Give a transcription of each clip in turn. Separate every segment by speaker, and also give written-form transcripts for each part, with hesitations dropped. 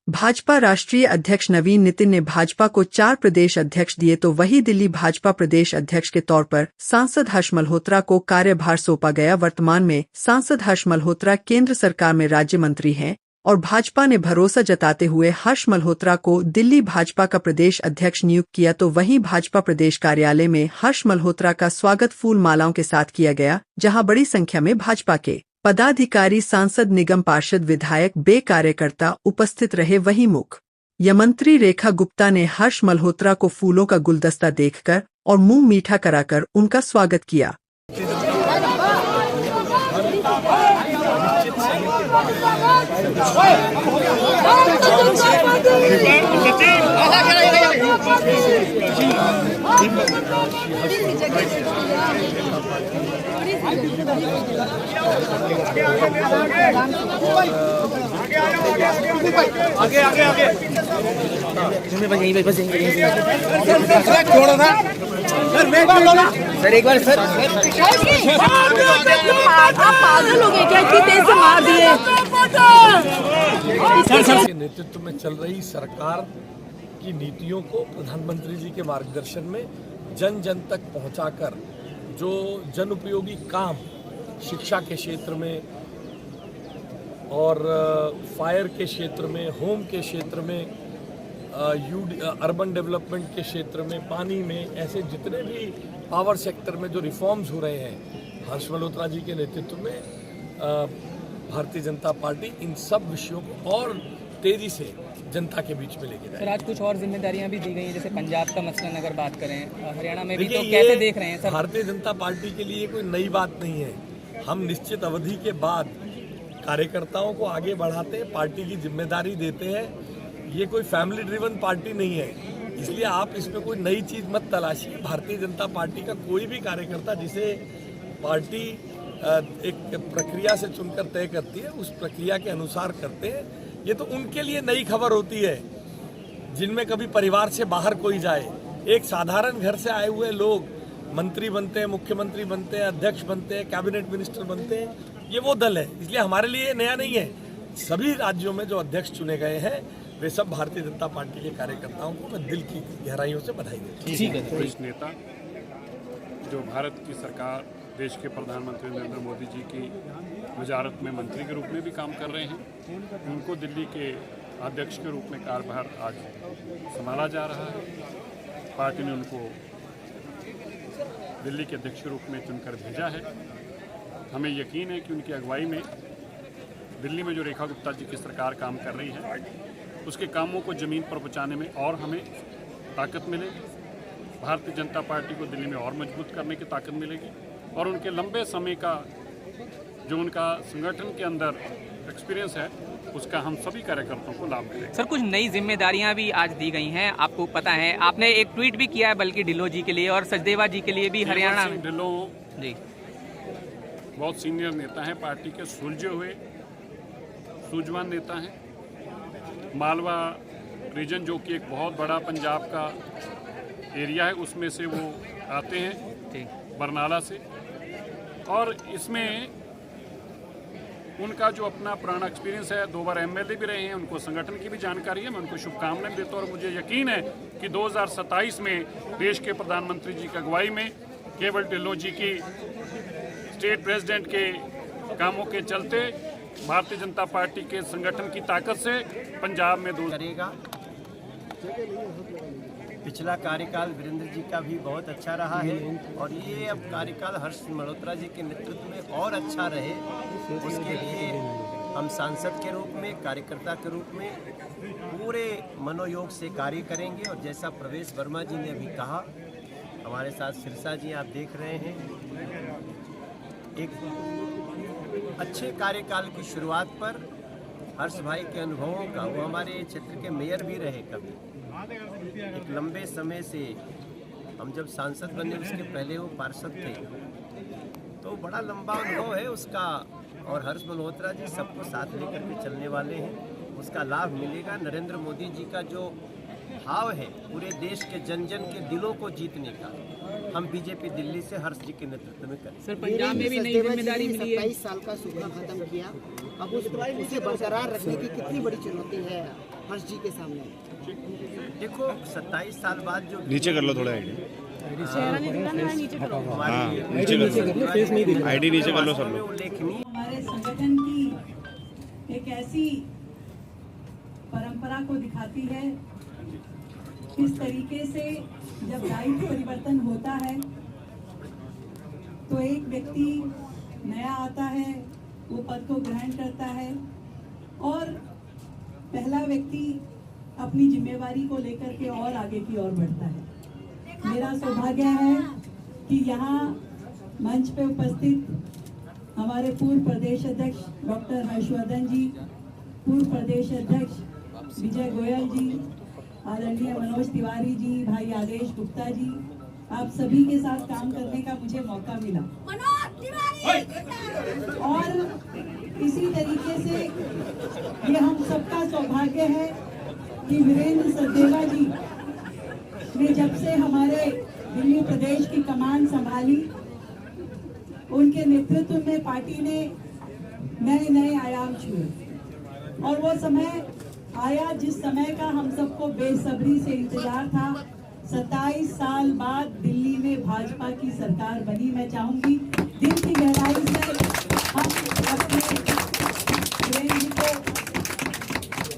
Speaker 1: भाजपा राष्ट्रीय अध्यक्ष नवीन नितिन ने भाजपा को 4 प्रदेश अध्यक्ष दिए तो वहीं दिल्ली भाजपा प्रदेश अध्यक्ष के तौर पर सांसद हर्ष मल्होत्रा को कार्यभार सौंपा गया। वर्तमान में सांसद हर्ष मल्होत्रा केंद्र सरकार में राज्य मंत्री हैं और भाजपा ने भरोसा जताते हुए हर्ष मल्होत्रा को दिल्ली भाजपा का प्रदेश अध्यक्ष नियुक्त किया तो वहीं भाजपा प्रदेश कार्यालय में हर्ष मल्होत्रा का स्वागत फूल मालाओं के साथ किया गया, जहां बड़ी संख्या में भाजपा के पदाधिकारी, सांसद, निगम पार्षद, विधायक, बे कार्यकर्ता उपस्थित रहे। वहीं मुख्य मंत्री रेखा गुप्ता ने हर्ष मल्होत्रा को फूलों का गुलदस्ता देखकर और मुंह मीठा कराकर उनका स्वागत किया।
Speaker 2: आगे आगे आगे थोड़ा सर एक बार सर
Speaker 3: आप पागल हो गए क्या? इतनी तेज से मार दिए।
Speaker 4: नेतृत्व में चल रही सरकार की नीतियों को प्रधानमंत्री जी के मार्गदर्शन में जन जन तक पहुंचाकर जो जन उपयोगी काम शिक्षा के क्षेत्र में और फायर के क्षेत्र में, होम के क्षेत्र में, अर्बन डेवलपमेंट के क्षेत्र में, पानी में, ऐसे जितने भी पावर सेक्टर में जो रिफॉर्म्स हो रहे हैं, हर्ष मल्होत्रा जी के नेतृत्व में भारतीय जनता पार्टी इन सब विषयों को और तेजी से जनता के बीच में लेके जाए।
Speaker 5: सर, आज कुछ और जिम्मेदारियां भी दी गई हैं, जैसे पंजाब का मसलन अगर बात करें, हरियाणा में भी, तो कैसे देख रहे हैं सर?
Speaker 4: भारतीय जनता पार्टी के लिए कोई नई बात नहीं है। हम निश्चित अवधि के बाद कार्यकर्ताओं को आगे बढ़ाते हैं, पार्टी की जिम्मेदारी देते हैं। ये कोई फैमिली ड्रिवन पार्टी नहीं है, इसलिए आप इसमें कोई नई चीज़ मत तलाशिए। भारतीय जनता पार्टी का कोई भी कार्यकर्ता जिसे पार्टी एक प्रक्रिया से चुनकर तय करती है, उस प्रक्रिया के अनुसार करते हैं। ये तो उनके लिए नई खबर होती है जिनमें कभी परिवार से बाहर कोई जाए। एक साधारण घर से आए हुए लोग मंत्री बनते हैं, मुख्यमंत्री बनते हैं, अध्यक्ष बनते हैं, कैबिनेट मिनिस्टर बनते हैं, ये वो दल है। इसलिए हमारे लिए नया नहीं है। सभी राज्यों में जो अध्यक्ष चुने गए हैं वे सब भारतीय जनता पार्टी के कार्यकर्ताओं को मैं दिल की गहराइयों से बधाई देता हूं।
Speaker 5: ठीक है।
Speaker 6: वरिष्ठ नेता जो भारत की सरकार, देश के प्रधानमंत्री नरेंद्र मोदी जी की वजारत में मंत्री के रूप में भी काम कर रहे हैं, उनको दिल्ली के अध्यक्ष के रूप में कार्यभार आज संभाला जा रहा है। पार्टी ने उनको दिल्ली के अध्यक्ष के रूप में चुनकर भेजा है। हमें यकीन है कि उनकी अगुवाई में दिल्ली में जो रेखा गुप्ता जी की सरकार काम कर रही है, उसके कामों को ज़मीन पर पहुंचाने में और हमें ताकत मिलेगी। भारतीय जनता पार्टी को दिल्ली में और मजबूत करने की ताकत मिलेगी और उनके लंबे समय का जो उनका संगठन के अंदर एक्सपीरियंस है, उसका हम सभी कार्यकर्ताओं को लाभ मिलेगा।
Speaker 5: सर, कुछ नई जिम्मेदारियां भी आज दी गई हैं, आपको पता है। आपने एक ट्वीट भी किया है बल्कि ढिल्लों जी के लिए और सचदेवा जी के लिए भी। हरियाणा में
Speaker 6: ढिल्लों
Speaker 5: जी
Speaker 6: बहुत सीनियर नेता हैं, पार्टी के सुलझे हुए सूझवान नेता हैं। मालवा रीजन जो कि एक बहुत बड़ा पंजाब का एरिया है, उसमें से वो आते हैं, बरनाला से, और इसमें उनका जो अपना पुराना एक्सपीरियंस है, 2 बार एमएलए भी रहे हैं, उनको संगठन की भी जानकारी है। मैं उनको शुभकामनाएं देता हूं और मुझे यकीन है कि 2027 में देश के प्रधानमंत्री जी की अगुवाई में केवल ढिल्लों जी की स्टेट प्रेसिडेंट के कामों के चलते भारतीय जनता पार्टी के संगठन की ताकत से पंजाब में
Speaker 2: करेगा। पिछला कार्यकाल वीरेंद्र जी का भी बहुत अच्छा रहा है और ये अब कार्यकाल हर्ष मल्होत्रा जी के नेतृत्व में और अच्छा रहे, उसके लिए हम सांसद के रूप में, कार्यकर्ता के रूप में पूरे मनोयोग से कार्य करेंगे। और जैसा प्रवेश वर्मा जी ने अभी कहा, हमारे साथ सिरसा जी आप देख रहे हैं, एक अच्छे कार्यकाल की शुरुआत पर हर्ष भाई के अनुभवों का, वो हमारे क्षेत्र के मेयर भी रहे कभी, एक लंबे समय से, हम जब सांसद बने उसके पहले वो पार्षद थे, तो बड़ा लंबा अनुभव है उसका। और हर्ष मल्होत्रा जी सबको साथ लेकर के चलने वाले हैं, उसका लाभ मिलेगा। नरेंद्र मोदी जी का जो भाव है पूरे देश के जन जन के दिलों को जीतने का, हम बीजेपी दिल्ली से हर्ष जी के नेतृत्व में करें।
Speaker 5: सर पंजाब में भी नई जिम्मेदारी मिली है।
Speaker 7: 27 साल का सूखा खत्म किया, अब उसे बरकरार रखने की कितनी बड़ी चुनौती है हर्ष जी के सामने?
Speaker 2: देखो 27 साल बाद जो
Speaker 8: नीचे कर लो थोड़ा
Speaker 3: चेहरा नहीं दिखा ना, नीचे करो।
Speaker 8: नीचे कर लो, आईडी नीचे कर लो सब लोग।
Speaker 2: उल्लेखनीय
Speaker 9: हमारे संगठन की एक ऐसी परंपरा को दिखाती है, किस तरीके से जब दायित्व परिवर्तन होता है तो एक व्यक्ति नया आता है, वो पद को ग्रहण करता है और पहला व्यक्ति अपनी जिम्मेवारी को लेकर के और आगे की ओर बढ़ता है। मेरा सौभाग्य है कि यहाँ मंच पे उपस्थित हमारे पूर्व प्रदेश अध्यक्ष डॉक्टर हर्षवर्धन जी, पूर्व प्रदेश अध्यक्ष विजय गोयल जी, आदरणीय मनोज तिवारी जी, भाई आदेश गुप्ता जी, आप सभी के साथ काम करने का मुझे मौका मिला। और इसी तरीके से ये हम सबका सौभाग्य है कि वीरेंद्र सचदेवा जी ने जब से हमारे दिल्ली प्रदेश की कमान संभाली, उनके नेतृत्व में पार्टी ने नए नए आयाम छुए और वो समय आया जिस समय का हम सबको बेसब्री से इंतजार था। 27 साल बाद दिल्ली में भाजपा की सरकार बनी। मैं चाहूंगी दिल की गहराई से हम अपने वीरेंद्र जी को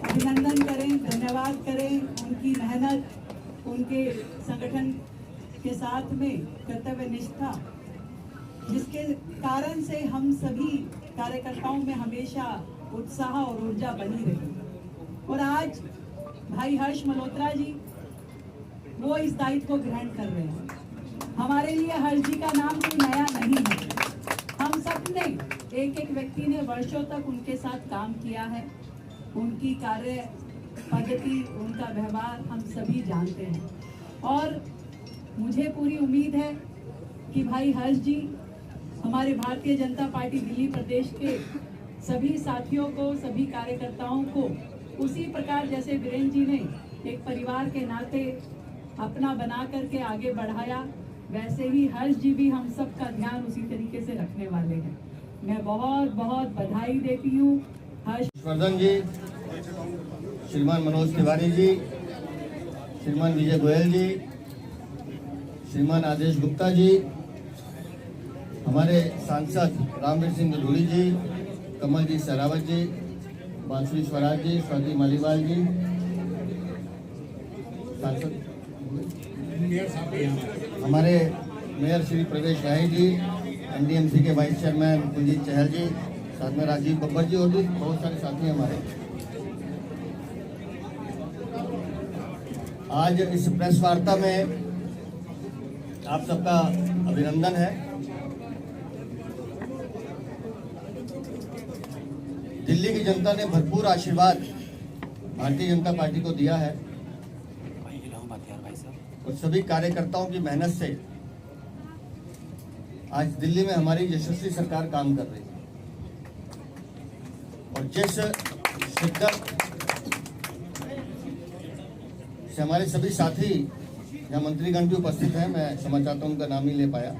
Speaker 9: अभिनंदन करें, धन्यवाद करें। उनकी मेहनत, उनके संगठन के साथ में कर्तव्य निष्ठा, जिसके कारण से हम सभी कार्यकर्ताओं में हमेशा उत्साह और ऊर्जा बनी रही। और आज भाई हर्ष मल्होत्रा जी वो इस दायित्व को ग्रहण कर रहे हैं। हमारे लिए हर्ष जी का नाम कोई नया नहीं है। हम सब ने एक एक व्यक्ति ने वर्षों तक उनके साथ काम किया है। उनकी कार्य पद्धति, उनका व्यवहार हम सभी जानते हैं और मुझे पूरी उम्मीद है कि भाई हर्ष जी हमारे भारतीय जनता पार्टी दिल्ली प्रदेश के सभी साथियों को, सभी कार्यकर्ताओं को उसी प्रकार जैसे वीरेंद्र जी ने एक परिवार के नाते अपना बना करके आगे बढ़ाया, वैसे ही हर्ष जी भी हम सब का ध्यान उसी तरीके से रखने वाले हैं। मैं बहुत बहुत बधाई देती हूँ
Speaker 10: हर्षवर्धन जी, श्रीमान मनोज तिवारी जी, श्रीमान विजय गोयल जी, श्रीमान आदेश गुप्ता जी, हमारे सांसद रामवीर सिंह गधूड़ी जी, कमल जी सहरावत जी, बांसुरी स्वराज जी, स्वाति मालीवाल जी, सांसद हमारे मेयर श्री प्रवेश राय जी, एनडीएमसी के वाइस चेयरमैन कुलजीत चहल जी, साथ में राजीव बब्बर जी और भी बहुत सारे साथी हमारे। आज इस प्रेस वार्ता में आप सबका अभिनंदन है। दिल्ली की जनता ने भरपूर आशीर्वाद भारतीय जनता पार्टी को दिया है और सभी कार्यकर्ताओं की मेहनत से आज दिल्ली में हमारी यशस्वी सरकार काम कर रही है। और जिस शिद्दत से हमारे सभी साथी यहाँ मंत्रीगण भी उपस्थित हैं, मैं क्षमा चाहता हूँ उनका नाम ही ले पाया,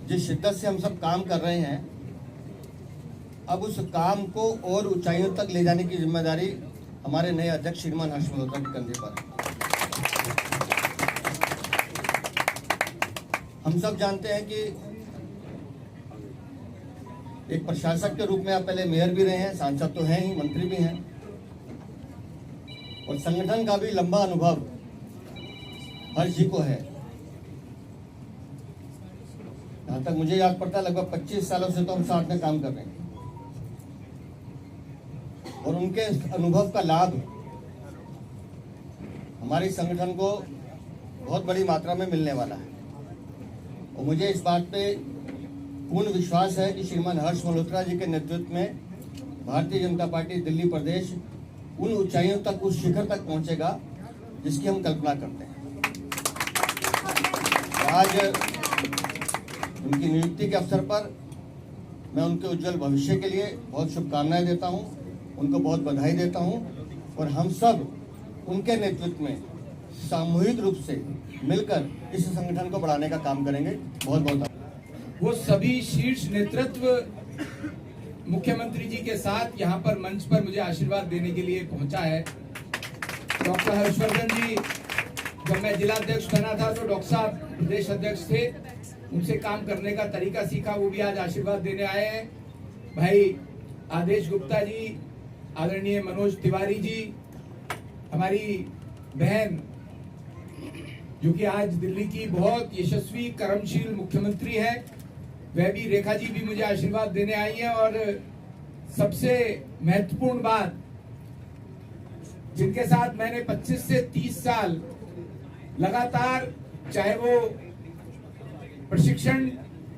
Speaker 10: जिस शिद्दत से हम सब काम कर रहे हैं, अब उस काम को और ऊंचाइयों तक ले जाने की जिम्मेदारी हमारे नए अध्यक्ष श्रीमान हर्ष मल्होत्रा के कंधे पर है। हम सब जानते हैं कि एक प्रशासक के रूप में आप पहले मेयर भी रहे हैं, सांसद तो हैं ही, मंत्री भी हैं और संगठन का भी लंबा अनुभव हर्ष जी को है। जहां तक मुझे याद पड़ता है लगभग 25 सालों से तो हम साथ में काम कर रहे हैं और उनके अनुभव का लाभ हमारे संगठन को बहुत बड़ी मात्रा में मिलने वाला है। और मुझे इस बात पे पूर्ण विश्वास है कि श्रीमान हर्ष मल्होत्रा जी के नेतृत्व में भारतीय जनता पार्टी दिल्ली प्रदेश उन ऊंचाइयों तक, उस शिखर तक पहुंचेगा जिसकी हम कल्पना करते हैं। आज उनकी नियुक्ति के अवसर पर मैं उनके उज्जवल भविष्य के लिए बहुत शुभकामनाएं देता हूं, उनको बहुत बधाई देता हूं और हम सब उनके नेतृत्व में सामूहिक रूप से मिलकर इस संगठन को बढ़ाने का काम करेंगे। बहुत बहुत
Speaker 11: वो सभी शीर्ष नेतृत्व मुख्यमंत्री जी के साथ यहाँ पर मंच पर मुझे आशीर्वाद देने के लिए पहुंचा है। डॉक्टर हर्षवर्धन जी, जब मैं जिलाध्यक्ष बना था तो डॉक्टर साहब प्रदेश अध्यक्ष थे, उनसे काम करने का तरीका सीखा, वो भी आज आशीर्वाद देने आए हैं। भाई आदेश गुप्ता जी, आदरणीय मनोज तिवारी जी, हमारी बहन जो कि आज दिल्ली की बहुत यशस्वी कर्मशील मुख्यमंत्री है, वह भी रेखा जी भी मुझे आशीर्वाद देने आई है। और सबसे महत्वपूर्ण बात, जिनके साथ मैंने 25 से 30 साल लगातार, चाहे वो प्रशिक्षण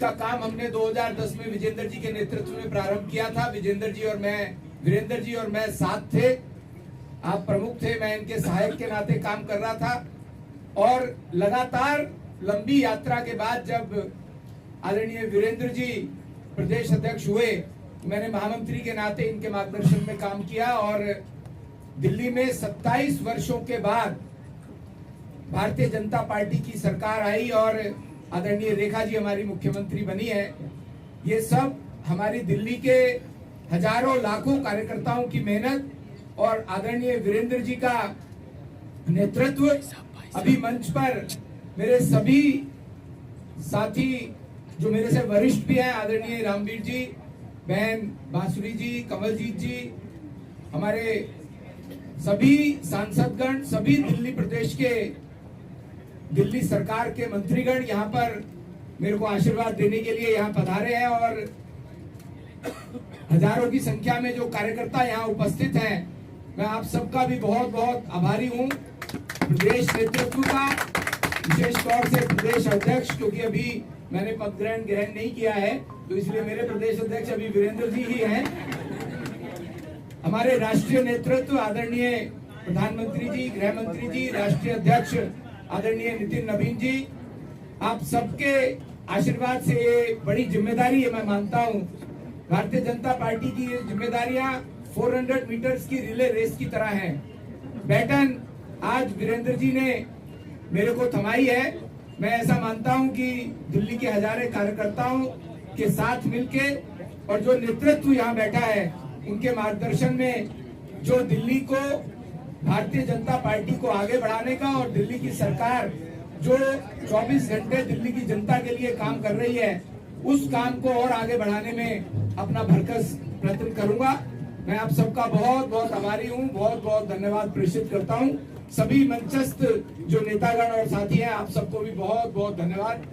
Speaker 11: का काम हमने 2010 में विजेंद्र जी के नेतृत्व में प्रारंभ किया था। विजेंद्र जी और मैं, वीरेंद्र जी और मैं साथ थे, आप प्रमुख थे, मैं इनके सहायक के नाते काम कर रहा था। और लगातार लंबी यात्रा के बाद जब आदरणीय वीरेंद्र जी प्रदेश अध्यक्ष हुए, मैंने महामंत्री के नाते इनके मार्गदर्शन में काम किया। और दिल्ली में 27 वर्षों के बाद भारतीय जनता पार्टी की सरकार आई और आदरणीय रेखा जी हमारी मुख्यमंत्री बनी है। ये सब हमारी दिल्ली के हजारों लाखों कार्यकर्ताओं की मेहनत और आदरणीय वीरेंद्र जी का नेतृत्व। अभी मंच पर मेरे सभी साथी जो मेरे से वरिष्ठ भी हैं, आदरणीय रामवीर जी, बहन बांसुरी जी, कमलजीत जी, हमारे सभी सांसदगण, सभी दिल्ली प्रदेश के, दिल्ली सरकार के मंत्रीगण यहाँ पर मेरे को आशीर्वाद देने के लिए यहाँ पधारे हैं। और हजारों की संख्या में जो कार्यकर्ता यहाँ उपस्थित हैं, मैं आप सबका भी बहुत बहुत आभारी हूँ। प्रदेश नेतृत्व का, विशेष तौर से प्रदेश अध्यक्ष, क्योंकि अभी मैंने पद ग्रहण नहीं किया है, तो इसलिए मेरे प्रदेश अध्यक्ष अभी वीरेंद्र जी ही हैं। हमारे राष्ट्रीय नेतृत्व, आदरणीय प्रधानमंत्री जी, गृह मंत्री जी, राष्ट्रीय अध्यक्ष आदरणीय नितिन नवीन जी, आप सबके आशीर्वाद से ये बड़ी जिम्मेदारी है, मैं मानता हूँ। भारतीय जनता पार्टी की ये जिम्मेदारियां 400 मीटर्स की रिले रेस की तरह हैं। बैटन आज वीरेंद्र जी ने मेरे को थमाई है। मैं ऐसा मानता हूं कि दिल्ली के हजारों कार्यकर्ताओं के साथ मिलके और जो नेतृत्व यहाँ बैठा है, उनके मार्गदर्शन में जो दिल्ली को, भारतीय जनता पार्टी को आगे बढ़ाने का, और दिल्ली की सरकार जो 24 घंटे दिल्ली की जनता के लिए काम कर रही है, उस काम को और आगे बढ़ाने में अपना भरसक प्रयत्न करूंगा। मैं आप सबका बहुत बहुत आभारी हूँ, बहुत बहुत धन्यवाद प्रेषित करता हूँ। सभी मंचस्थ जो नेतागण और साथी हैं, आप सबको भी बहुत बहुत धन्यवाद।